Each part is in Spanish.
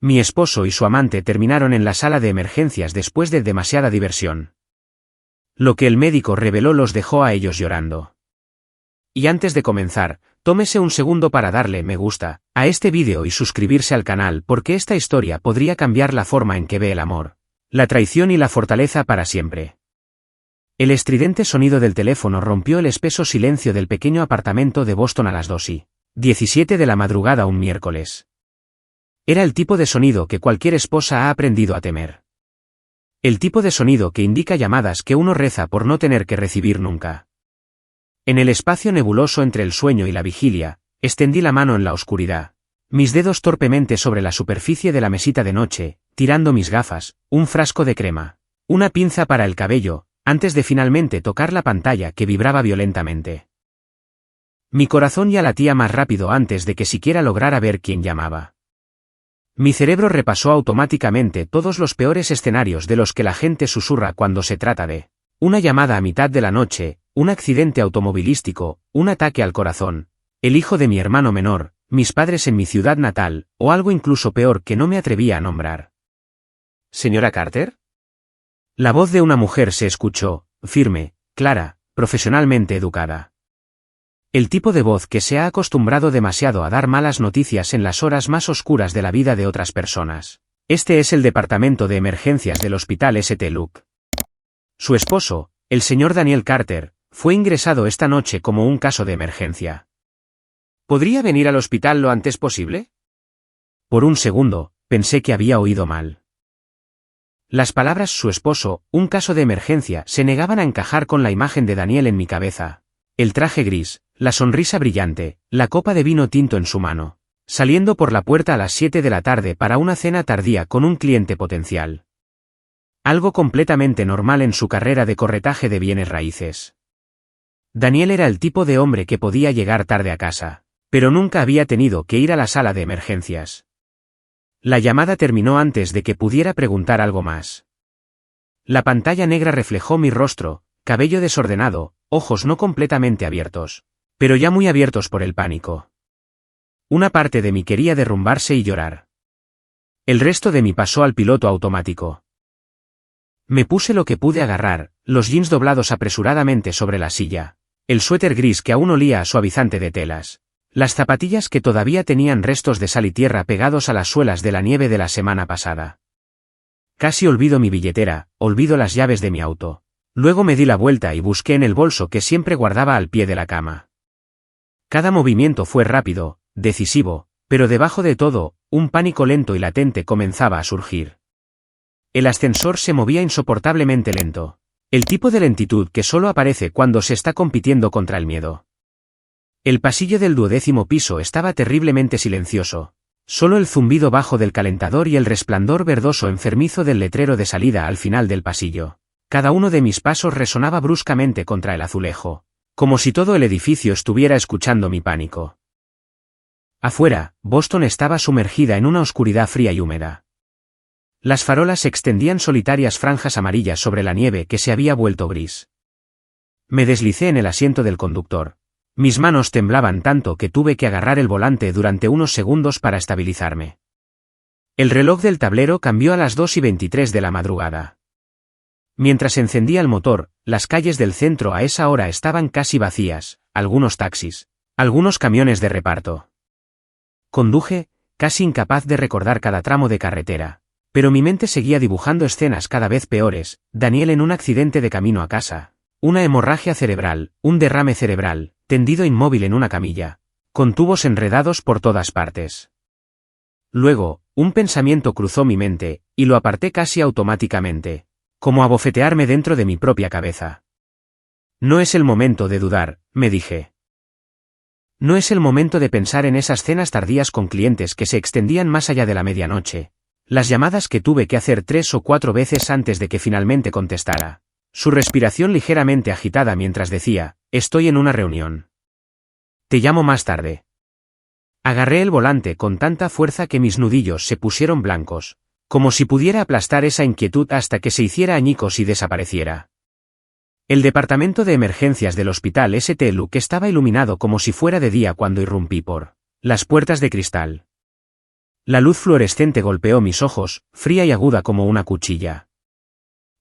Mi esposo y su amante terminaron en la sala de emergencias después de demasiada diversión. Lo que el médico reveló los dejó a ellos llorando. Y antes de comenzar, tómese un segundo para darle me gusta a este vídeo y suscribirse al canal porque esta historia podría cambiar la forma en que ve el amor, la traición y la fortaleza para siempre. El estridente sonido del teléfono rompió el espeso silencio del pequeño apartamento de Boston a las 2:17 de la madrugada un miércoles. Era el tipo de sonido que cualquier esposa ha aprendido a temer. El tipo de sonido que indica llamadas que uno reza por no tener que recibir nunca. En el espacio nebuloso entre el sueño y la vigilia, extendí la mano en la oscuridad, mis dedos torpemente sobre la superficie de la mesita de noche, tirando mis gafas, un frasco de crema, una pinza para el cabello, antes de finalmente tocar la pantalla que vibraba violentamente. Mi corazón ya latía más rápido antes de que siquiera lograra ver quién llamaba. Mi cerebro repasó automáticamente todos los peores escenarios de los que la gente susurra cuando se trata de una llamada a mitad de la noche, un accidente automovilístico, un ataque al corazón, el hijo de mi hermano menor, mis padres en mi ciudad natal, o algo incluso peor que no me atrevía a nombrar. ¿Señora Carter? La voz de una mujer se escuchó, firme, clara, profesionalmente educada. El tipo de voz que se ha acostumbrado demasiado a dar malas noticias en las horas más oscuras de la vida de otras personas. Este es el departamento de emergencias del Hospital St. Luke. Su esposo, el señor Daniel Carter, fue ingresado esta noche como un caso de emergencia. ¿Podría venir al hospital lo antes posible? Por un segundo, pensé que había oído mal. Las palabras su esposo, un caso de emergencia, se negaban a encajar con la imagen de Daniel en mi cabeza. El traje gris, la sonrisa brillante, la copa de vino tinto en su mano, saliendo por la puerta a las 7 de la tarde para una cena tardía con un cliente potencial. Algo completamente normal en su carrera de corretaje de bienes raíces. Daniel era el tipo de hombre que podía llegar tarde a casa, pero nunca había tenido que ir a la sala de emergencias. La llamada terminó antes de que pudiera preguntar algo más. La pantalla negra reflejó mi rostro, cabello desordenado, ojos no completamente abiertos, pero ya muy abiertos por el pánico. Una parte de mí quería derrumbarse y llorar. El resto de mí pasó al piloto automático. Me puse lo que pude agarrar, los jeans doblados apresuradamente sobre la silla, el suéter gris que aún olía a suavizante de telas, las zapatillas que todavía tenían restos de sal y tierra pegados a las suelas de la nieve de la semana pasada. Casi olvido mi billetera, olvido las llaves de mi auto. Luego me di la vuelta y busqué en el bolso que siempre guardaba al pie de la cama. Cada movimiento fue rápido, decisivo, pero debajo de todo, un pánico lento y latente comenzaba a surgir. El ascensor se movía insoportablemente lento. El tipo de lentitud que solo aparece cuando se está compitiendo contra el miedo. El pasillo del 12º piso estaba terriblemente silencioso. Solo el zumbido bajo del calentador y el resplandor verdoso enfermizo del letrero de salida al final del pasillo. Cada uno de mis pasos resonaba bruscamente contra el azulejo, como si todo el edificio estuviera escuchando mi pánico. Afuera, Boston estaba sumergida en una oscuridad fría y húmeda. Las farolas extendían solitarias franjas amarillas sobre la nieve que se había vuelto gris. Me deslicé en el asiento del conductor. Mis manos temblaban tanto que tuve que agarrar el volante durante unos segundos para estabilizarme. El reloj del tablero cambió a las 2:23 de la madrugada. Mientras encendía el motor, las calles del centro a esa hora estaban casi vacías, algunos taxis, algunos camiones de reparto. Conduje, casi incapaz de recordar cada tramo de carretera, pero mi mente seguía dibujando escenas cada vez peores, Daniel en un accidente de camino a casa, una hemorragia cerebral, un derrame cerebral, tendido inmóvil en una camilla, con tubos enredados por todas partes. Luego, un pensamiento cruzó mi mente, y lo aparté casi automáticamente. Como abofetearme dentro de mi propia cabeza. No es el momento de dudar, me dije. No es el momento de pensar en esas cenas tardías con clientes que se extendían más allá de la medianoche. Las llamadas que tuve que hacer 3 o 4 veces antes de que finalmente contestara. Su respiración ligeramente agitada mientras decía, estoy en una reunión. Te llamo más tarde. Agarré el volante con tanta fuerza que mis nudillos se pusieron blancos. Como si pudiera aplastar esa inquietud hasta que se hiciera añicos y desapareciera. El departamento de emergencias del Hospital St. Luke estaba iluminado como si fuera de día cuando irrumpí por las puertas de cristal. La luz fluorescente golpeó mis ojos, fría y aguda como una cuchilla.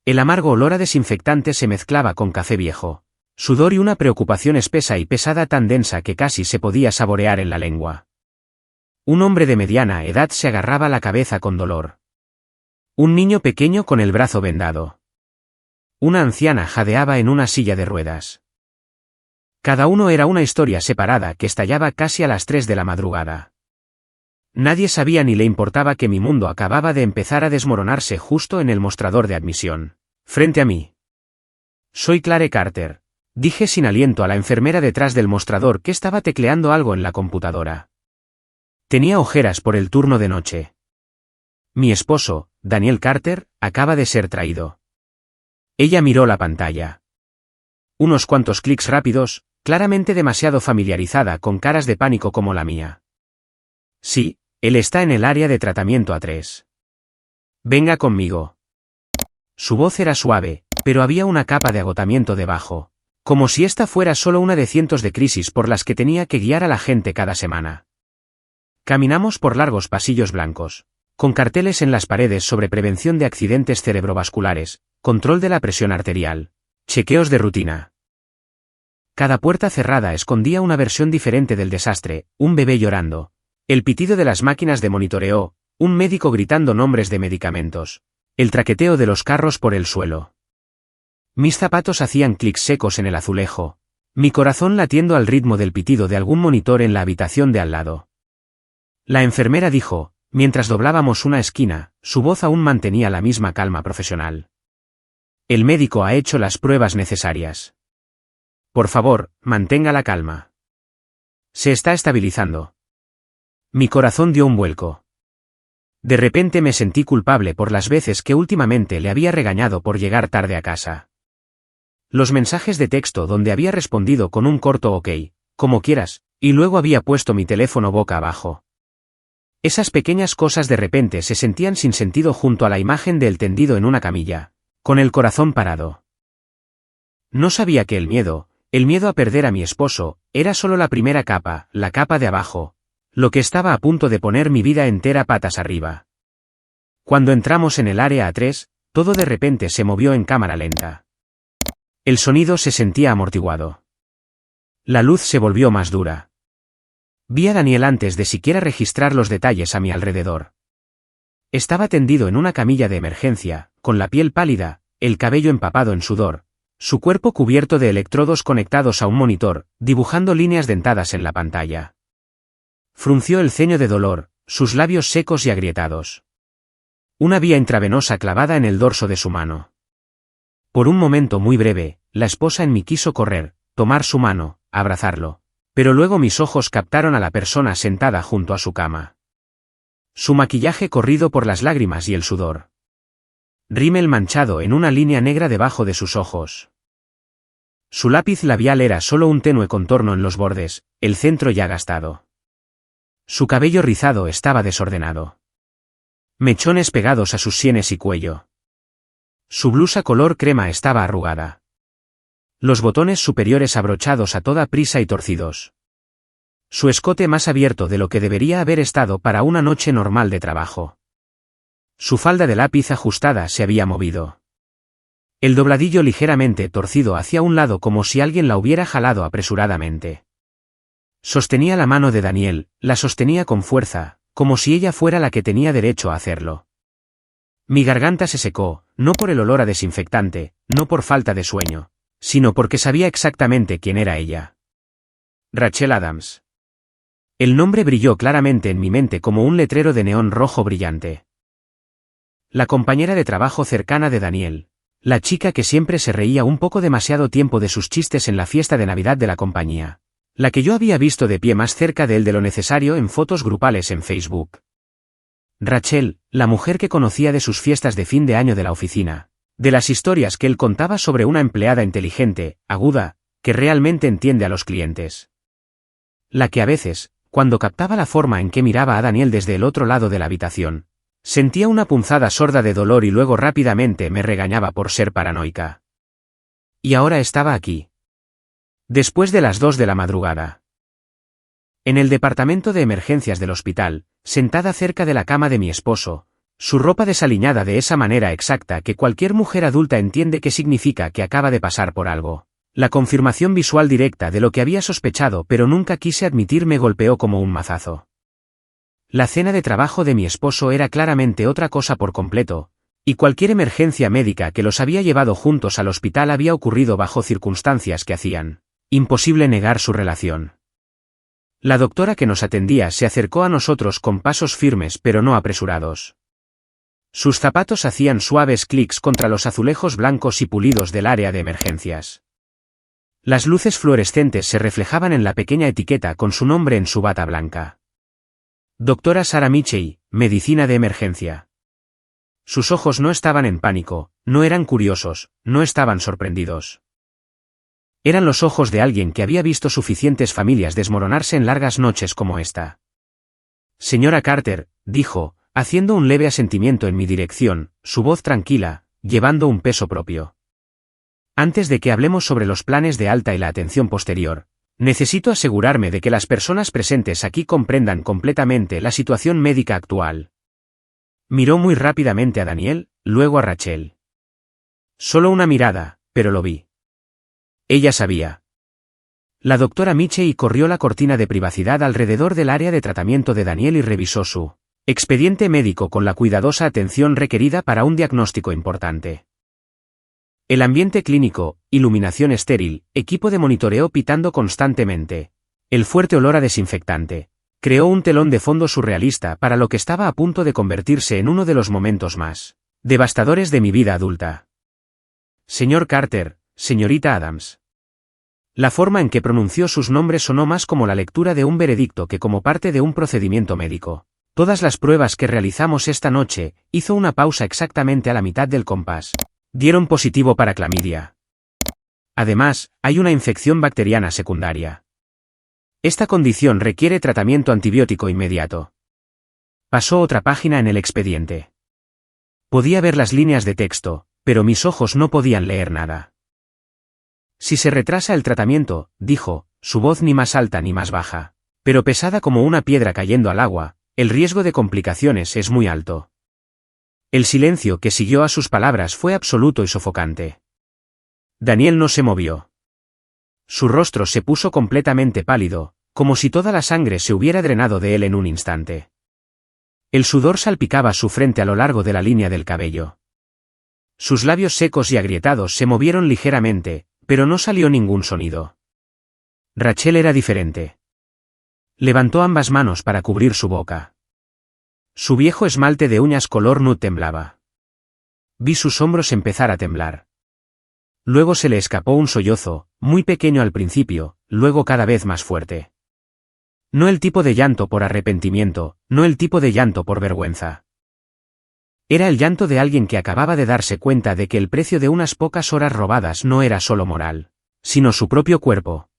El amargo olor a desinfectante se mezclaba con café viejo, sudor y una preocupación espesa y pesada tan densa que casi se podía saborear en la lengua. Un hombre de mediana edad se agarraba la cabeza con dolor. Un niño pequeño con el brazo vendado. Una anciana jadeaba en una silla de ruedas. Cada uno era una historia separada que estallaba casi a las 3 de la madrugada. Nadie sabía ni le importaba que mi mundo acababa de empezar a desmoronarse justo en el mostrador de admisión, frente a mí. Soy Clare Carter, dije sin aliento a la enfermera detrás del mostrador que estaba tecleando algo en la computadora. Tenía ojeras por el turno de noche. Mi esposo, Daniel Carter, acaba de ser traído. Ella miró la pantalla. Unos cuantos clics rápidos, claramente demasiado familiarizada con caras de pánico como la mía. Sí, él está en el área de tratamiento A3. Venga conmigo. Su voz era suave, pero había una capa de agotamiento debajo, como si esta fuera solo una de cientos de crisis por las que tenía que guiar a la gente cada semana. Caminamos por largos pasillos blancos, con carteles en las paredes sobre prevención de accidentes cerebrovasculares, control de la presión arterial, chequeos de rutina. Cada puerta cerrada escondía una versión diferente del desastre, un bebé llorando, el pitido de las máquinas de monitoreo, un médico gritando nombres de medicamentos, el traqueteo de los carros por el suelo. Mis zapatos hacían clics secos en el azulejo, mi corazón latiendo al ritmo del pitido de algún monitor en la habitación de al lado. La enfermera dijo, mientras doblábamos una esquina, su voz aún mantenía la misma calma profesional. El médico ha hecho las pruebas necesarias. Por favor, mantenga la calma. Se está estabilizando. Mi corazón dio un vuelco. De repente me sentí culpable por las veces que últimamente le había regañado por llegar tarde a casa. Los mensajes de texto donde había respondido con un corto ok, como quieras, y luego había puesto mi teléfono boca abajo. Esas pequeñas cosas de repente se sentían sin sentido junto a la imagen de él tendido en una camilla, con el corazón parado. No sabía que el miedo a perder a mi esposo, era solo la primera capa, la capa de abajo, lo que estaba a punto de poner mi vida entera patas arriba. Cuando entramos en el área A3, todo de repente se movió en cámara lenta. El sonido se sentía amortiguado. La luz se volvió más dura. Vi a Daniel antes de siquiera registrar los detalles a mi alrededor. Estaba tendido en una camilla de emergencia, con la piel pálida, el cabello empapado en sudor, su cuerpo cubierto de electrodos conectados a un monitor, dibujando líneas dentadas en la pantalla. Frunció el ceño de dolor, sus labios secos y agrietados. Una vía intravenosa clavada en el dorso de su mano. Por un momento muy breve, la esposa en mí quiso correr, tomar su mano, abrazarlo. Pero luego mis ojos captaron a la persona sentada junto a su cama. Su maquillaje corrido por las lágrimas y el sudor. Rímel manchado en una línea negra debajo de sus ojos. Su lápiz labial era solo un tenue contorno en los bordes, el centro ya gastado. Su cabello rizado estaba desordenado. Mechones pegados a sus sienes y cuello. Su blusa color crema estaba arrugada. Los botones superiores abrochados a toda prisa y torcidos. Su escote más abierto de lo que debería haber estado para una noche normal de trabajo. Su falda de lápiz ajustada se había movido. El dobladillo ligeramente torcido hacia un lado como si alguien la hubiera jalado apresuradamente. Sostenía la mano de Daniel, la sostenía con fuerza, como si ella fuera la que tenía derecho a hacerlo. Mi garganta se secó, no por el olor a desinfectante, no por falta de sueño, sino porque sabía exactamente quién era ella. Rachel Adams. El nombre brilló claramente en mi mente como un letrero de neón rojo brillante. La compañera de trabajo cercana de Daniel, la chica que siempre se reía un poco demasiado tiempo de sus chistes en la fiesta de Navidad de la compañía, la que yo había visto de pie más cerca de él de lo necesario en fotos grupales en Facebook. Rachel, la mujer que conocía de sus fiestas de fin de año de la oficina, de las historias que él contaba sobre una empleada inteligente, aguda, que realmente entiende a los clientes. La que a veces, cuando captaba la forma en que miraba a Daniel desde el otro lado de la habitación, sentía una punzada sorda de dolor y luego rápidamente me regañaba por ser paranoica. Y ahora estaba aquí. Después de las 2 de la madrugada. En el departamento de emergencias del hospital, sentada cerca de la cama de mi esposo, su ropa desaliñada de esa manera exacta que cualquier mujer adulta entiende que significa que acaba de pasar por algo. La confirmación visual directa de lo que había sospechado pero nunca quise admitir me golpeó como un mazazo. La cena de trabajo de mi esposo era claramente otra cosa por completo, y cualquier emergencia médica que los había llevado juntos al hospital había ocurrido bajo circunstancias que hacían imposible negar su relación. La doctora que nos atendía se acercó a nosotros con pasos firmes pero no apresurados. Sus zapatos hacían suaves clics contra los azulejos blancos y pulidos del área de emergencias. Las luces fluorescentes se reflejaban en la pequeña etiqueta con su nombre en su bata blanca. Doctora Sarah Mitchell, medicina de emergencia. Sus ojos no estaban en pánico, no eran curiosos, no estaban sorprendidos. Eran los ojos de alguien que había visto suficientes familias desmoronarse en largas noches como esta. Señora Carter, dijo, haciendo un leve asentimiento en mi dirección, su voz tranquila, llevando un peso propio. Antes de que hablemos sobre los planes de alta y la atención posterior, necesito asegurarme de que las personas presentes aquí comprendan completamente la situación médica actual. Miró muy rápidamente a Daniel, luego a Rachel. Solo una mirada, pero lo vi. Ella sabía. La doctora Mitchell corrió la cortina de privacidad alrededor del área de tratamiento de Daniel y revisó su expediente médico con la cuidadosa atención requerida para un diagnóstico importante. El ambiente clínico, iluminación estéril, equipo de monitoreo pitando constantemente, el fuerte olor a desinfectante, creó un telón de fondo surrealista para lo que estaba a punto de convertirse en uno de los momentos más devastadores de mi vida adulta. Señor Carter, señorita Adams. La forma en que pronunció sus nombres sonó más como la lectura de un veredicto que como parte de un procedimiento médico. Todas las pruebas que realizamos esta noche, hizo una pausa exactamente a la mitad del compás, dieron positivo para clamidia. Además, hay una infección bacteriana secundaria. Esta condición requiere tratamiento antibiótico inmediato. Pasó otra página en el expediente. Podía ver las líneas de texto, pero mis ojos no podían leer nada. Si se retrasa el tratamiento, dijo, su voz ni más alta ni más baja, pero pesada como una piedra cayendo al agua, el riesgo de complicaciones es muy alto. El silencio que siguió a sus palabras fue absoluto y sofocante. Daniel no se movió. Su rostro se puso completamente pálido, como si toda la sangre se hubiera drenado de él en un instante. El sudor salpicaba su frente a lo largo de la línea del cabello. Sus labios secos y agrietados se movieron ligeramente, pero no salió ningún sonido. Rachel era diferente. Levantó ambas manos para cubrir su boca. Su viejo esmalte de uñas color nude temblaba. Vi sus hombros empezar a temblar. Luego se le escapó un sollozo, muy pequeño al principio, luego cada vez más fuerte. No el tipo de llanto por arrepentimiento, no el tipo de llanto por vergüenza. Era el llanto de alguien que acababa de darse cuenta de que el precio de unas pocas horas robadas no era solo moral, sino su propio cuerpo.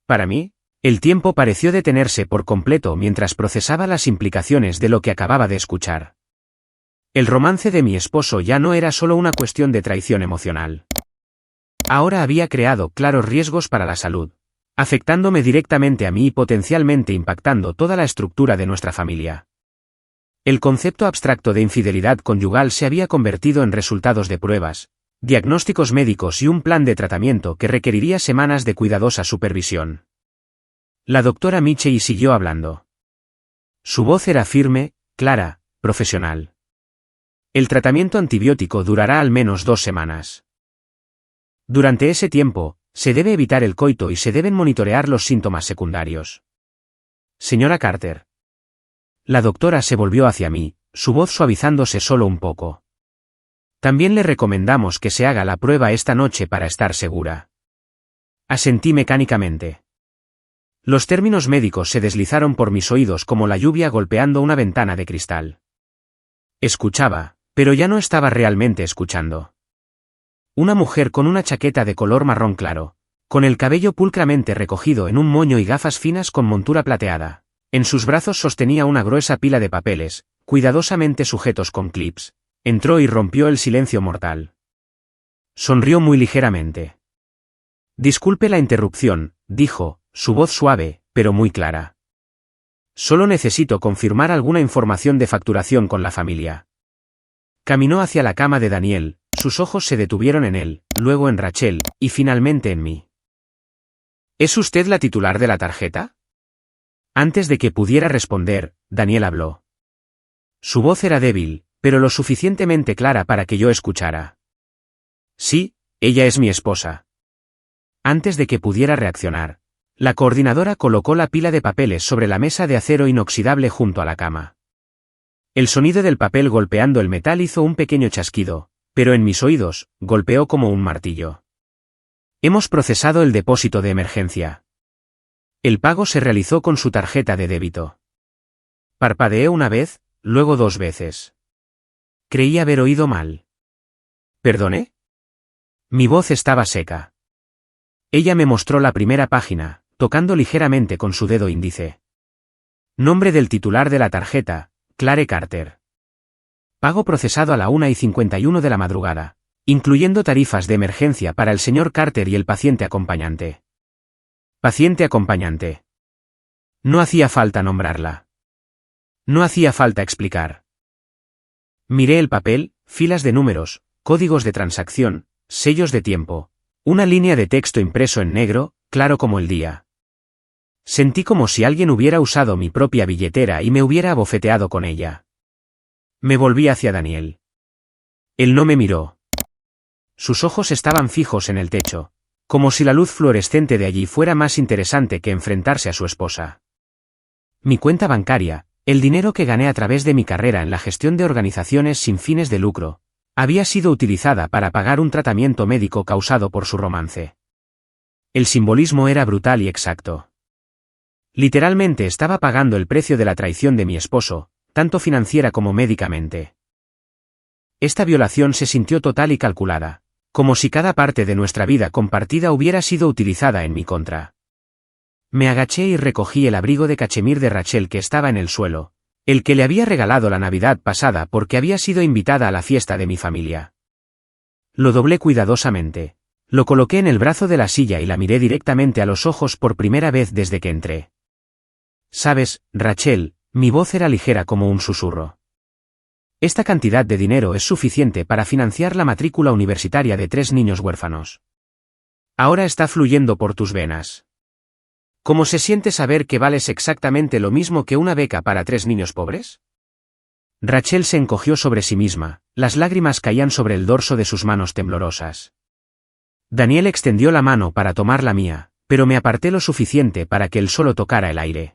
Para mí, el tiempo pareció detenerse por completo mientras procesaba las implicaciones de lo que acababa de escuchar. El romance de mi esposo ya no era solo una cuestión de traición emocional. Ahora había creado claros riesgos para la salud, afectándome directamente a mí y potencialmente impactando toda la estructura de nuestra familia. El concepto abstracto de infidelidad conyugal se había convertido en resultados de pruebas, diagnósticos médicos y un plan de tratamiento que requeriría semanas de cuidadosa supervisión. La doctora Mitchell siguió hablando. Su voz era firme, clara, profesional. El tratamiento antibiótico durará al menos 2 semanas. Durante ese tiempo, se debe evitar el coito y se deben monitorear los síntomas secundarios. Señora Carter. La doctora se volvió hacia mí, su voz suavizándose solo un poco. También le recomendamos que se haga la prueba esta noche para estar segura. Asentí mecánicamente. Los términos médicos se deslizaron por mis oídos como la lluvia golpeando una ventana de cristal. Escuchaba, pero ya no estaba realmente escuchando. Una mujer con una chaqueta de color marrón claro, con el cabello pulcramente recogido en un moño y gafas finas con montura plateada. En sus brazos sostenía una gruesa pila de papeles, cuidadosamente sujetos con clips. Entró y rompió el silencio mortal. Sonrió muy ligeramente. Disculpe la interrupción, dijo, su voz suave, pero muy clara. Solo necesito confirmar alguna información de facturación con la familia. Caminó hacia la cama de Daniel, sus ojos se detuvieron en él, luego en Rachel, y finalmente en mí. ¿Es usted la titular de la tarjeta? Antes de que pudiera responder, Daniel habló. Su voz era débil, pero lo suficientemente clara para que yo escuchara. Sí, ella es mi esposa. Antes de que pudiera reaccionar, la coordinadora colocó la pila de papeles sobre la mesa de acero inoxidable junto a la cama. El sonido del papel golpeando el metal hizo un pequeño chasquido, pero en mis oídos, golpeó como un martillo. Hemos procesado el depósito de emergencia. El pago se realizó con su tarjeta de débito. Parpadeé una vez, luego 2 veces. Creí haber oído mal. ¿Perdone? Mi voz estaba seca. Ella me mostró la primera página, tocando ligeramente con su dedo índice. Nombre del titular de la tarjeta, Clare Carter. Pago procesado a la 1:51 de la madrugada, incluyendo tarifas de emergencia para el señor Carter y el paciente acompañante. Paciente acompañante. No hacía falta nombrarla. No hacía falta explicar. Miré el papel, filas de números, códigos de transacción, sellos de tiempo, una línea de texto impreso en negro, claro como el día. Sentí como si alguien hubiera usado mi propia billetera y me hubiera abofeteado con ella. Me volví hacia Daniel. Él no me miró. Sus ojos estaban fijos en el techo, como si la luz fluorescente de allí fuera más interesante que enfrentarse a su esposa. Mi cuenta bancaria, el dinero que gané a través de mi carrera en la gestión de organizaciones sin fines de lucro, había sido utilizada para pagar un tratamiento médico causado por su romance. El simbolismo era brutal y exacto. Literalmente estaba pagando el precio de la traición de mi esposo, tanto financiera como médicamente. Esta violación se sintió total y calculada, como si cada parte de nuestra vida compartida hubiera sido utilizada en mi contra. Me agaché y recogí el abrigo de cachemir de Rachel que estaba en el suelo, el que le había regalado la Navidad pasada porque había sido invitada a la fiesta de mi familia. Lo doblé cuidadosamente, lo coloqué en el brazo de la silla y la miré directamente a los ojos por primera vez desde que entré. Sabes, Rachel, mi voz era ligera como un susurro. Esta cantidad de dinero es suficiente para financiar la matrícula universitaria de 3 niños huérfanos. Ahora está fluyendo por tus venas. ¿Cómo se siente saber que vales exactamente lo mismo que una beca para 3 niños pobres? Rachel se encogió sobre sí misma, las lágrimas caían sobre el dorso de sus manos temblorosas. Daniel extendió la mano para tomar la mía, pero me aparté lo suficiente para que él solo tocara el aire.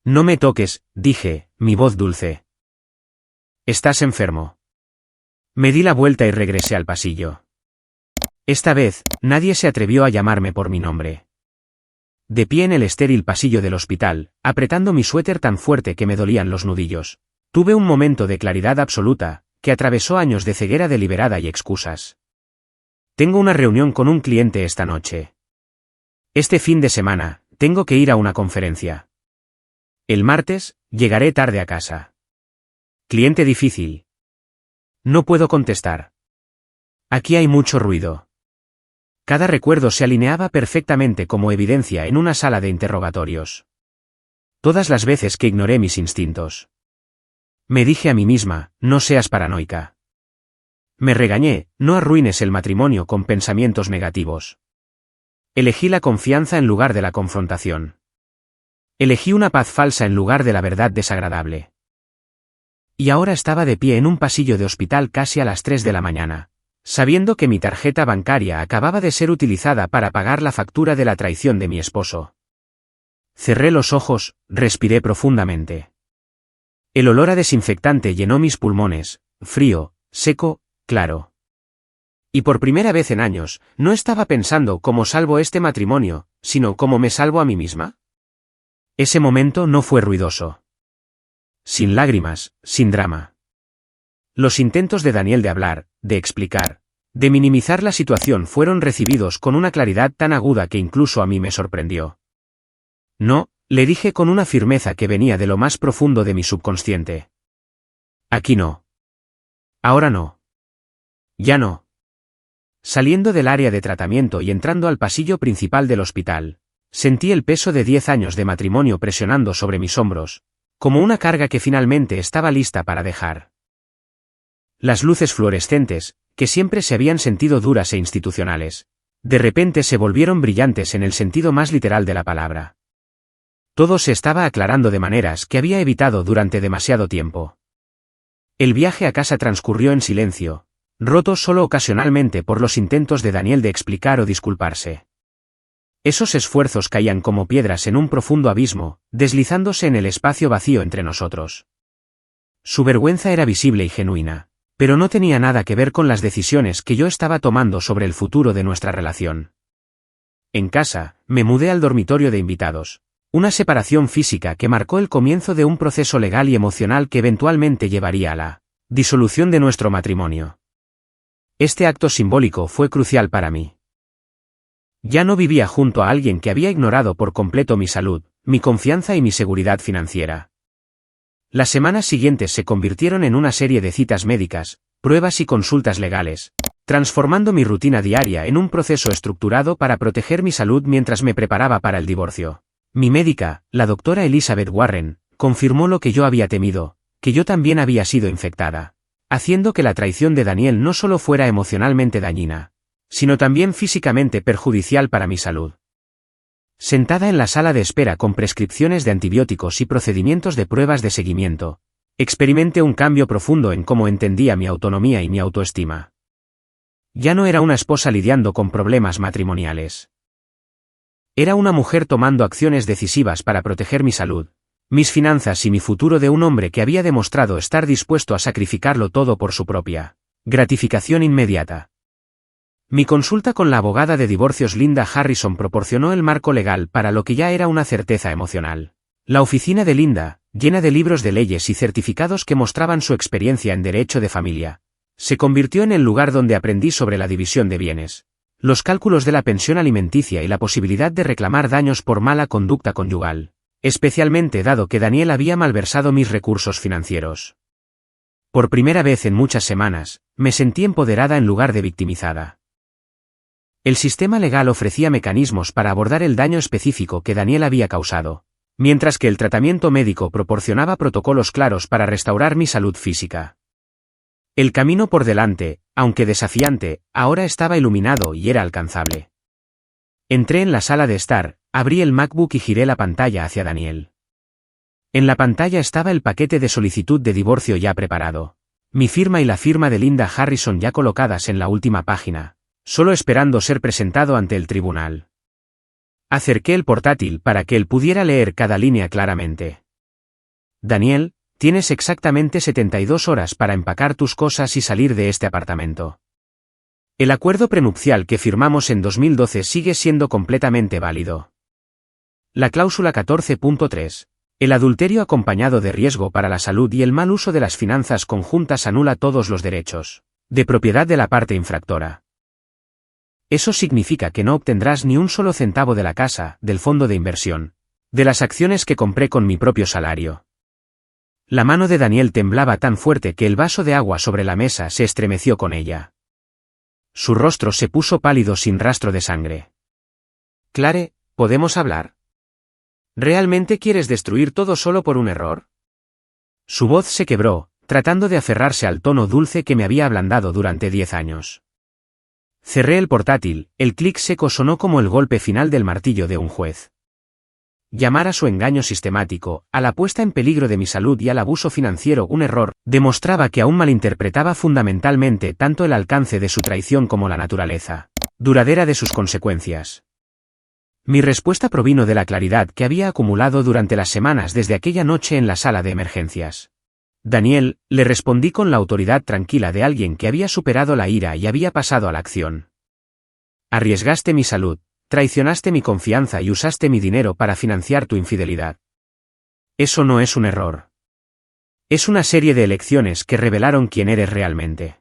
No me toques, dije, mi voz dulce. Estás enfermo. Me di la vuelta y regresé al pasillo. Esta vez, nadie se atrevió a llamarme por mi nombre. De pie en el estéril pasillo del hospital, apretando mi suéter tan fuerte que me dolían los nudillos, tuve un momento de claridad absoluta, que atravesó años de ceguera deliberada y excusas. Tengo una reunión con un cliente esta noche. Este fin de semana, tengo que ir a una conferencia. El martes, llegaré tarde a casa. Cliente difícil. No puedo contestar. Aquí hay mucho ruido. Cada recuerdo se alineaba perfectamente como evidencia en una sala de interrogatorios. Todas las veces que ignoré mis instintos. Me dije a mí misma, no seas paranoica. Me regañé, no arruines el matrimonio con pensamientos negativos. Elegí la confianza en lugar de la confrontación. Elegí una paz falsa en lugar de la verdad desagradable. Y ahora estaba de pie en un pasillo de hospital casi a las 3 de la mañana, sabiendo que mi tarjeta bancaria acababa de ser utilizada para pagar la factura de la traición de mi esposo. Cerré los ojos, respiré profundamente. El olor a desinfectante llenó mis pulmones, frío, seco, claro. Y por primera vez en años, no estaba pensando cómo salvo este matrimonio, sino cómo me salvo a mí misma. Ese momento no fue ruidoso. Sin lágrimas, sin drama. Los intentos de Daniel de hablar, de explicar, de minimizar la situación fueron recibidos con una claridad tan aguda que incluso a mí me sorprendió. No, le dije con una firmeza que venía de lo más profundo de mi subconsciente. Aquí no. Ahora no. Ya no. Saliendo del área de tratamiento y entrando al pasillo principal del hospital, Sentí el peso de 10 años de matrimonio presionando sobre mis hombros, como una carga que finalmente estaba lista para dejar. Las luces fluorescentes, que siempre se habían sentido duras e institucionales, de repente se volvieron brillantes en el sentido más literal de la palabra. Todo se estaba aclarando de maneras que había evitado durante demasiado tiempo. El viaje a casa transcurrió en silencio, roto solo ocasionalmente por los intentos de Daniel de explicar o disculparse. Esos esfuerzos caían como piedras en un profundo abismo, deslizándose en el espacio vacío entre nosotros. Su vergüenza era visible y genuina, pero no tenía nada que ver con las decisiones que yo estaba tomando sobre el futuro de nuestra relación. En casa, me mudé al dormitorio de invitados, una separación física que marcó el comienzo de un proceso legal y emocional que eventualmente llevaría a la disolución de nuestro matrimonio. Este acto simbólico fue crucial para mí. Ya no vivía junto a alguien que había ignorado por completo mi salud, mi confianza y mi seguridad financiera. Las semanas siguientes se convirtieron en una serie de citas médicas, pruebas y consultas legales, transformando mi rutina diaria en un proceso estructurado para proteger mi salud mientras me preparaba para el divorcio. Mi médica, la doctora Elizabeth Warren, confirmó lo que yo había temido, que yo también había sido infectada, haciendo que la traición de Daniel no solo fuera emocionalmente dañina, sino también físicamente perjudicial para mi salud. Sentada en la sala de espera con prescripciones de antibióticos y procedimientos de pruebas de seguimiento, experimenté un cambio profundo en cómo entendía mi autonomía y mi autoestima. Ya no era una esposa lidiando con problemas matrimoniales. Era una mujer tomando acciones decisivas para proteger mi salud, mis finanzas y mi futuro de un hombre que había demostrado estar dispuesto a sacrificarlo todo por su propia gratificación inmediata. Mi consulta con la abogada de divorcios Linda Harrison proporcionó el marco legal para lo que ya era una certeza emocional. La oficina de Linda, llena de libros de leyes y certificados que mostraban su experiencia en derecho de familia, se convirtió en el lugar donde aprendí sobre la división de bienes, los cálculos de la pensión alimenticia y la posibilidad de reclamar daños por mala conducta conyugal, especialmente dado que Daniel había malversado mis recursos financieros. Por primera vez en muchas semanas, me sentí empoderada en lugar de victimizada. El sistema legal ofrecía mecanismos para abordar el daño específico que Daniel había causado, mientras que el tratamiento médico proporcionaba protocolos claros para restaurar mi salud física. El camino por delante, aunque desafiante, ahora estaba iluminado y era alcanzable. Entré en la sala de estar, abrí el MacBook y giré la pantalla hacia Daniel. En la pantalla estaba el paquete de solicitud de divorcio ya preparado, mi firma y la firma de Linda Harrison ya colocadas en la última página, solo esperando ser presentado ante el tribunal. Acerqué el portátil para que él pudiera leer cada línea claramente. Daniel, tienes exactamente 72 horas para empacar tus cosas y salir de este apartamento. El acuerdo prenupcial que firmamos en 2012 sigue siendo completamente válido. La cláusula 14.3. El adulterio acompañado de riesgo para la salud y el mal uso de las finanzas conjuntas anula todos los derechos de propiedad de la parte infractora. Eso significa que no obtendrás ni un solo centavo de la casa, del fondo de inversión, de las acciones que compré con mi propio salario. La mano de Daniel temblaba tan fuerte que el vaso de agua sobre la mesa se estremeció con ella. Su rostro se puso pálido sin rastro de sangre. Clare, ¿podemos hablar? ¿Realmente quieres destruir todo solo por un error? Su voz se quebró, tratando de aferrarse al tono dulce que me había ablandado durante 10 años. Cerré el portátil, el clic seco sonó como el golpe final del martillo de un juez. Llamar a su engaño sistemático, a la puesta en peligro de mi salud y al abuso financiero un error, demostraba que aún malinterpretaba fundamentalmente tanto el alcance de su traición como la naturaleza duradera de sus consecuencias. Mi respuesta provino de la claridad que había acumulado durante las semanas desde aquella noche en la sala de emergencias. Daniel, le respondí con la autoridad tranquila de alguien que había superado la ira y había pasado a la acción. Arriesgaste mi salud, traicionaste mi confianza y usaste mi dinero para financiar tu infidelidad. Eso no es un error. Es una serie de elecciones que revelaron quién eres realmente.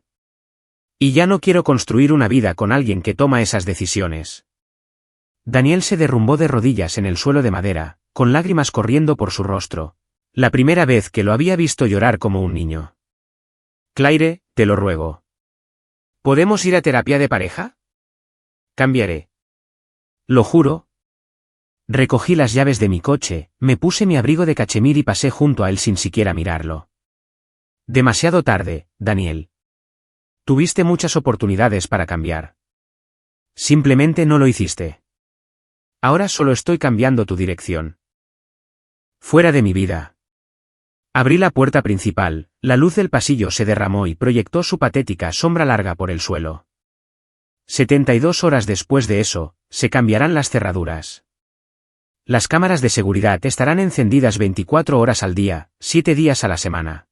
Y ya no quiero construir una vida con alguien que toma esas decisiones. Daniel se derrumbó de rodillas en el suelo de madera, con lágrimas corriendo por su rostro. La primera vez que lo había visto llorar como un niño. Claire, te lo ruego. ¿Podemos ir a terapia de pareja? Cambiaré. Lo juro. Recogí las llaves de mi coche, me puse mi abrigo de cachemir y pasé junto a él sin siquiera mirarlo. Demasiado tarde, Daniel. Tuviste muchas oportunidades para cambiar. Simplemente no lo hiciste. Ahora solo estoy cambiando tu dirección. Fuera de mi vida. Abrí la puerta principal, la luz del pasillo se derramó y proyectó su patética sombra larga por el suelo. 72 horas después de eso, se cambiarán las cerraduras. Las cámaras de seguridad estarán encendidas 24 horas al día, 7 días a la semana.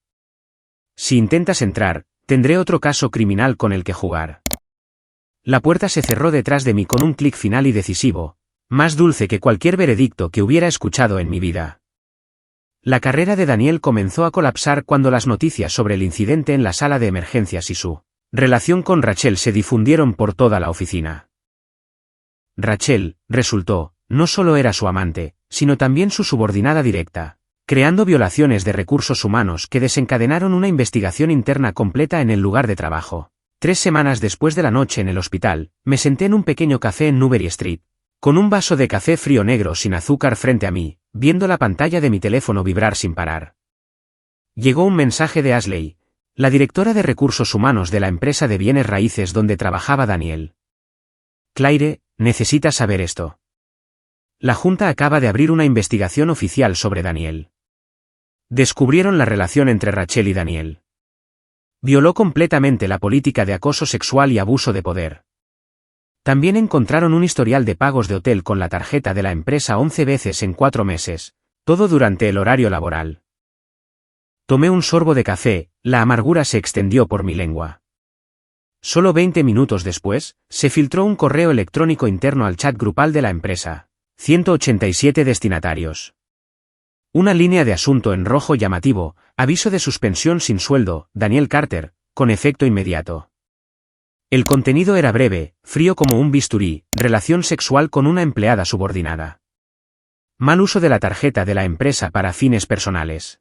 Si intentas entrar, tendré otro caso criminal con el que jugar. La puerta se cerró detrás de mí con un clic final y decisivo, más dulce que cualquier veredicto que hubiera escuchado en mi vida. La carrera de Daniel comenzó a colapsar cuando las noticias sobre el incidente en la sala de emergencias y su relación con Rachel se difundieron por toda la oficina. Rachel, resultó, no solo era su amante, sino también su subordinada directa, creando violaciones de recursos humanos que desencadenaron una investigación interna completa en el lugar de trabajo. 3 semanas después de la noche en el hospital, me senté en un pequeño café en Newbury Street, con un vaso de café frío negro sin azúcar frente a mí, viendo la pantalla de mi teléfono vibrar sin parar. Llegó un mensaje de Ashley, la directora de recursos humanos de la empresa de bienes raíces donde trabajaba Daniel. Claire, necesitas saber esto. La Junta acaba de abrir una investigación oficial sobre Daniel. Descubrieron la relación entre Rachel y Daniel. Violó completamente la política de acoso sexual y abuso de poder. También encontraron un historial de pagos de hotel con la tarjeta de la empresa 11 veces en 4 meses, todo durante el horario laboral. Tomé un sorbo de café, la amargura se extendió por mi lengua. Solo 20 minutos después, se filtró un correo electrónico interno al chat grupal de la empresa. 187 destinatarios. Una línea de asunto en rojo llamativo, aviso de suspensión sin sueldo, Daniel Carter, con efecto inmediato. El contenido era breve, frío como un bisturí, relación sexual con una empleada subordinada. Mal uso de la tarjeta de la empresa para fines personales.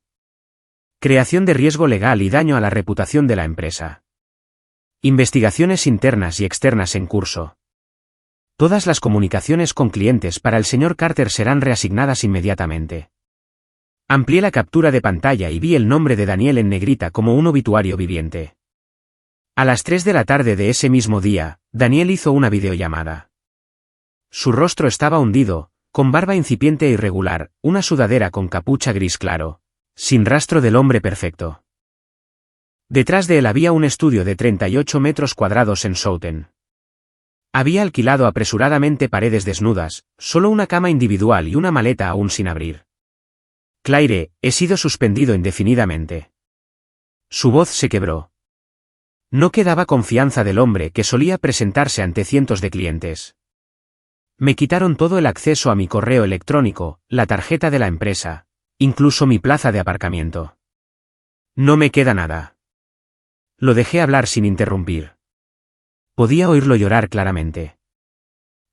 Creación de riesgo legal y daño a la reputación de la empresa. Investigaciones internas y externas en curso. Todas las comunicaciones con clientes para el señor Carter serán reasignadas inmediatamente. Amplié la captura de pantalla y vi el nombre de Daniel en negrita como un obituario viviente. A las 3 de la tarde de ese mismo día, Daniel hizo una videollamada. Su rostro estaba hundido, con barba incipiente e irregular, una sudadera con capucha gris claro, sin rastro del hombre perfecto. Detrás de él había un estudio de 38 metros cuadrados en Southend. Había alquilado apresuradamente paredes desnudas, solo una cama individual y una maleta aún sin abrir. Claire, he sido suspendido indefinidamente. Su voz se quebró. No quedaba confianza del hombre que solía presentarse ante cientos de clientes. Me quitaron todo el acceso a mi correo electrónico, la tarjeta de la empresa, incluso mi plaza de aparcamiento. No me queda nada. Lo dejé hablar sin interrumpir. Podía oírlo llorar claramente.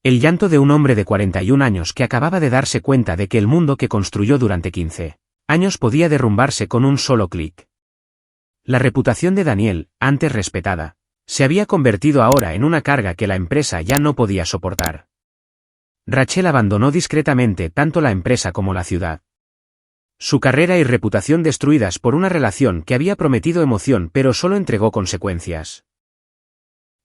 El llanto de un hombre de 41 años que acababa de darse cuenta de que el mundo que construyó durante 15 años podía derrumbarse con un solo clic. La reputación de Daniel, antes respetada, se había convertido ahora en una carga que la empresa ya no podía soportar. Rachel abandonó discretamente tanto la empresa como la ciudad. Su carrera y reputación destruidas por una relación que había prometido emoción pero solo entregó consecuencias.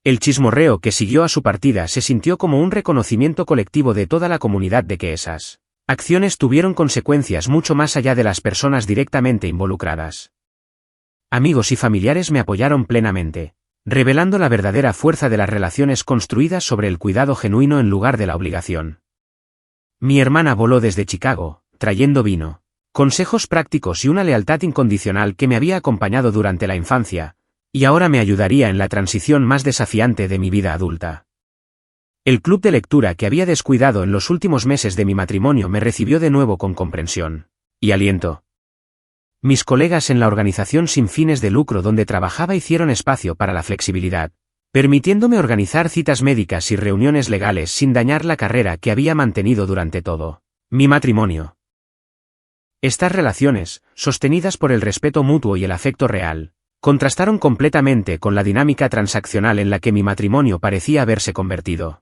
El chismorreo que siguió a su partida se sintió como un reconocimiento colectivo de toda la comunidad de que esas acciones tuvieron consecuencias mucho más allá de las personas directamente involucradas. Amigos y familiares me apoyaron plenamente, revelando la verdadera fuerza de las relaciones construidas sobre el cuidado genuino en lugar de la obligación. Mi hermana voló desde Chicago, trayendo vino, consejos prácticos y una lealtad incondicional que me había acompañado durante la infancia, y ahora me ayudaría en la transición más desafiante de mi vida adulta. El club de lectura que había descuidado en los últimos meses de mi matrimonio me recibió de nuevo con comprensión y aliento. Mis colegas en la organización sin fines de lucro donde trabajaba hicieron espacio para la flexibilidad, permitiéndome organizar citas médicas y reuniones legales sin dañar la carrera que había mantenido durante todo mi matrimonio. Estas relaciones, sostenidas por el respeto mutuo y el afecto real, contrastaron completamente con la dinámica transaccional en la que mi matrimonio parecía haberse convertido.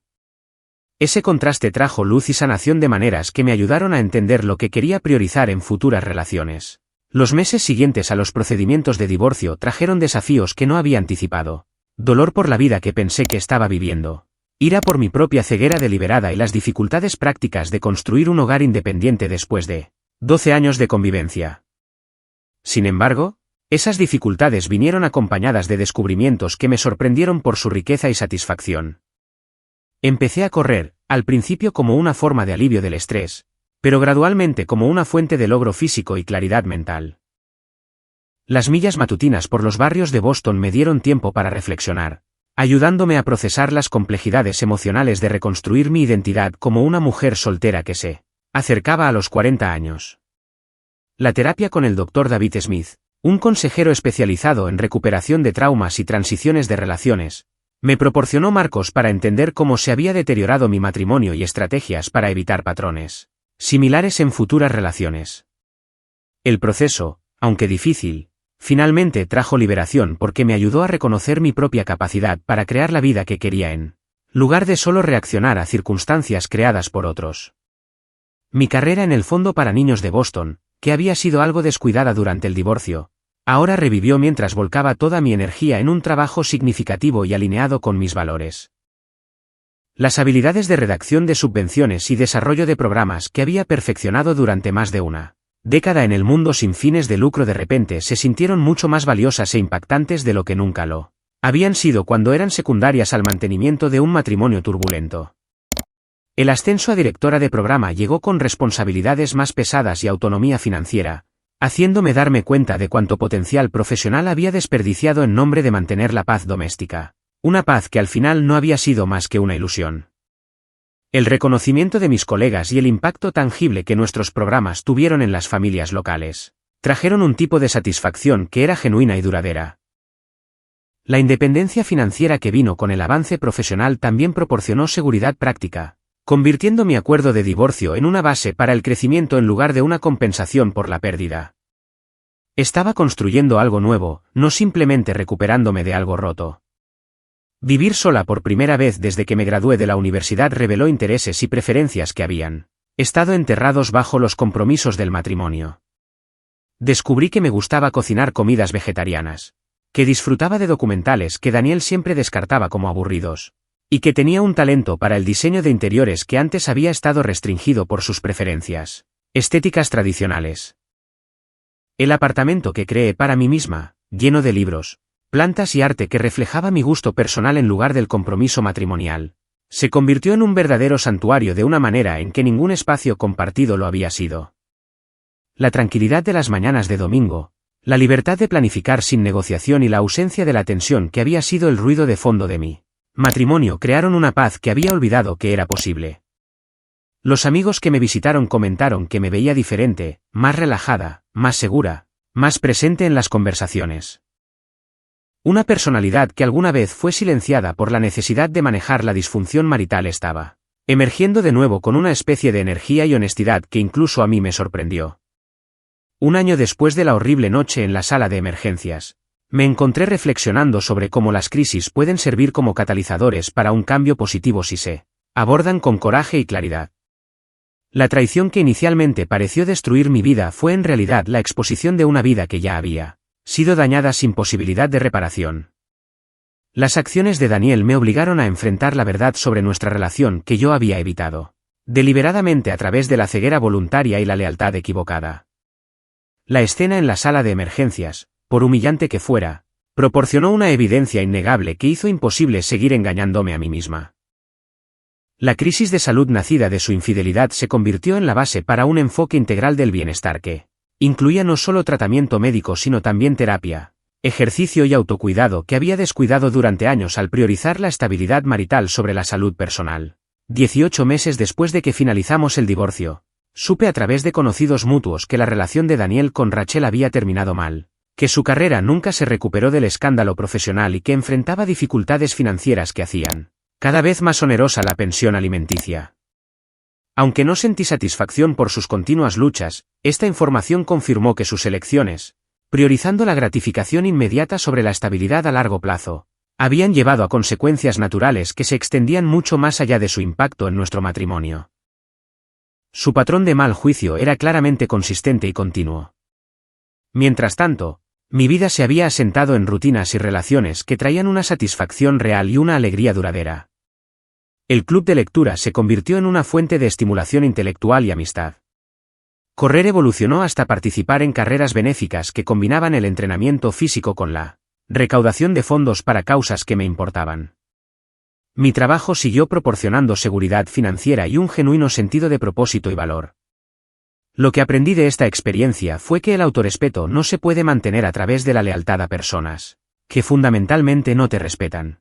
Ese contraste trajo luz y sanación de maneras que me ayudaron a entender lo que quería priorizar en futuras relaciones. Los meses siguientes a los procedimientos de divorcio trajeron desafíos que no había anticipado. Dolor por la vida que pensé que estaba viviendo. Ira por mi propia ceguera deliberada y las dificultades prácticas de construir un hogar independiente después de 12 años de convivencia. Sin embargo, esas dificultades vinieron acompañadas de descubrimientos que me sorprendieron por su riqueza y satisfacción. Empecé a correr, al principio como una forma de alivio del estrés, pero gradualmente como una fuente de logro físico y claridad mental. Las millas matutinas por los barrios de Boston me dieron tiempo para reflexionar, ayudándome a procesar las complejidades emocionales de reconstruir mi identidad como una mujer soltera que se acercaba a los 40 años. La terapia con el Dr. David Smith, un consejero especializado en recuperación de traumas y transiciones de relaciones, me proporcionó marcos para entender cómo se había deteriorado mi matrimonio y estrategias para evitar patrones similares en futuras relaciones. El proceso, aunque difícil, finalmente trajo liberación porque me ayudó a reconocer mi propia capacidad para crear la vida que quería en lugar de solo reaccionar a circunstancias creadas por otros. Mi carrera en el Fondo para Niños de Boston, que había sido algo descuidada durante el divorcio, ahora revivió mientras volcaba toda mi energía en un trabajo significativo y alineado con mis valores. Las habilidades de redacción de subvenciones y desarrollo de programas que había perfeccionado durante más de una década en el mundo sin fines de lucro de repente se sintieron mucho más valiosas e impactantes de lo que nunca lo habían sido cuando eran secundarias al mantenimiento de un matrimonio turbulento. El ascenso a directora de programa llegó con responsabilidades más pesadas y autonomía financiera, haciéndome darme cuenta de cuánto potencial profesional había desperdiciado en nombre de mantener la paz doméstica, una paz que al final no había sido más que una ilusión. El reconocimiento de mis colegas y el impacto tangible que nuestros programas tuvieron en las familias locales, trajeron un tipo de satisfacción que era genuina y duradera. La independencia financiera que vino con el avance profesional también proporcionó seguridad práctica, convirtiendo mi acuerdo de divorcio en una base para el crecimiento en lugar de una compensación por la pérdida. Estaba construyendo algo nuevo, no simplemente recuperándome de algo roto. Vivir sola por primera vez desde que me gradué de la universidad reveló intereses y preferencias que habían estado enterrados bajo los compromisos del matrimonio. Descubrí que me gustaba cocinar comidas vegetarianas, que disfrutaba de documentales que Daniel siempre descartaba como aburridos, y que tenía un talento para el diseño de interiores que antes había estado restringido por sus preferencias estéticas tradicionales. El apartamento que creé para mí misma, lleno de libros, plantas y arte que reflejaba mi gusto personal en lugar del compromiso matrimonial, se convirtió en un verdadero santuario de una manera en que ningún espacio compartido lo había sido. La tranquilidad de las mañanas de domingo, la libertad de planificar sin negociación y la ausencia de la tensión que había sido el ruido de fondo de mi matrimonio crearon una paz que había olvidado que era posible. Los amigos que me visitaron comentaron que me veía diferente, más relajada, más segura, más presente en las conversaciones. Una personalidad que alguna vez fue silenciada por la necesidad de manejar la disfunción marital estaba emergiendo de nuevo con una especie de energía y honestidad que incluso a mí me sorprendió. Un año después de la horrible noche en la sala de emergencias, me encontré reflexionando sobre cómo las crisis pueden servir como catalizadores para un cambio positivo si se abordan con coraje y claridad. La traición que inicialmente pareció destruir mi vida fue en realidad la exposición de una vida que ya había sido dañada sin posibilidad de reparación. Las acciones de Daniel me obligaron a enfrentar la verdad sobre nuestra relación que yo había evitado deliberadamente a través de la ceguera voluntaria y la lealtad equivocada. La escena en la sala de emergencias, por humillante que fuera, proporcionó una evidencia innegable que hizo imposible seguir engañándome a mí misma. La crisis de salud nacida de su infidelidad se convirtió en la base para un enfoque integral del bienestar que incluía no solo tratamiento médico sino también terapia, ejercicio y autocuidado que había descuidado durante años al priorizar la estabilidad marital sobre la salud personal. 18 meses después de que finalizamos el divorcio, supe a través de conocidos mutuos que la relación de Daniel con Rachel había terminado mal, que su carrera nunca se recuperó del escándalo profesional y que enfrentaba dificultades financieras que hacían cada vez más onerosa la pensión alimenticia. Aunque no sentí satisfacción por sus continuas luchas, esta información confirmó que sus elecciones, priorizando la gratificación inmediata sobre la estabilidad a largo plazo, habían llevado a consecuencias naturales que se extendían mucho más allá de su impacto en nuestro matrimonio. Su patrón de mal juicio era claramente consistente y continuo. Mientras tanto, mi vida se había asentado en rutinas y relaciones que traían una satisfacción real y una alegría duradera. El club de lectura se convirtió en una fuente de estimulación intelectual y amistad. Correr evolucionó hasta participar en carreras benéficas que combinaban el entrenamiento físico con la recaudación de fondos para causas que me importaban. Mi trabajo siguió proporcionando seguridad financiera y un genuino sentido de propósito y valor. Lo que aprendí de esta experiencia fue que el autorrespeto no se puede mantener a través de la lealtad a personas que fundamentalmente no te respetan.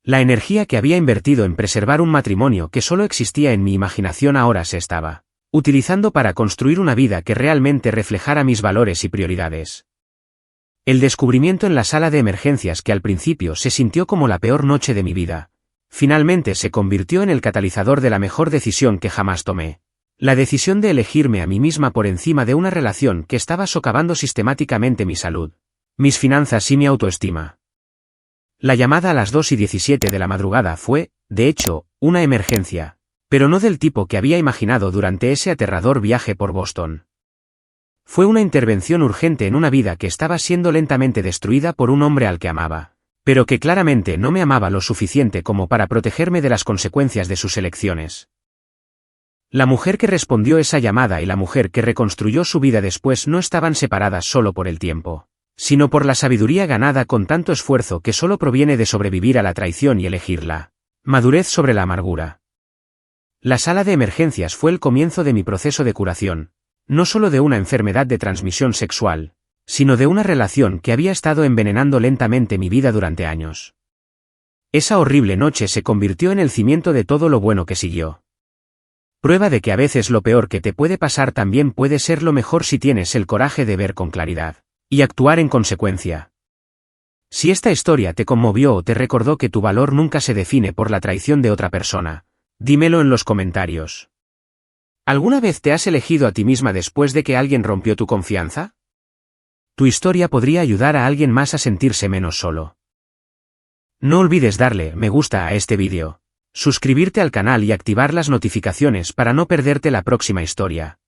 La energía que había invertido en preservar un matrimonio que solo existía en mi imaginación ahora se estaba utilizando para construir una vida que realmente reflejara mis valores y prioridades. El descubrimiento en la sala de emergencias, que al principio se sintió como la peor noche de mi vida, finalmente se convirtió en el catalizador de la mejor decisión que jamás tomé. La decisión de elegirme a mí misma por encima de una relación que estaba socavando sistemáticamente mi salud, mis finanzas y mi autoestima. La llamada a las 2:17 de la madrugada fue, de hecho, una emergencia, pero no del tipo que había imaginado durante ese aterrador viaje por Boston. Fue una intervención urgente en una vida que estaba siendo lentamente destruida por un hombre al que amaba, pero que claramente no me amaba lo suficiente como para protegerme de las consecuencias de sus elecciones. La mujer que respondió esa llamada y la mujer que reconstruyó su vida después no estaban separadas solo por el tiempo, sino por la sabiduría ganada con tanto esfuerzo que solo proviene de sobrevivir a la traición y elegirla. Madurez sobre la amargura. La sala de emergencias fue el comienzo de mi proceso de curación, no solo de una enfermedad de transmisión sexual, sino de una relación que había estado envenenando lentamente mi vida durante años. Esa horrible noche se convirtió en el cimiento de todo lo bueno que siguió. Prueba de que a veces lo peor que te puede pasar también puede ser lo mejor si tienes el coraje de ver con claridad y actuar en consecuencia. Si esta historia te conmovió o te recordó que tu valor nunca se define por la traición de otra persona, dímelo en los comentarios. ¿Alguna vez te has elegido a ti misma después de que alguien rompió tu confianza? Tu historia podría ayudar a alguien más a sentirse menos solo. No olvides darle me gusta a este vídeo, suscribirte al canal y activar las notificaciones para no perderte la próxima historia.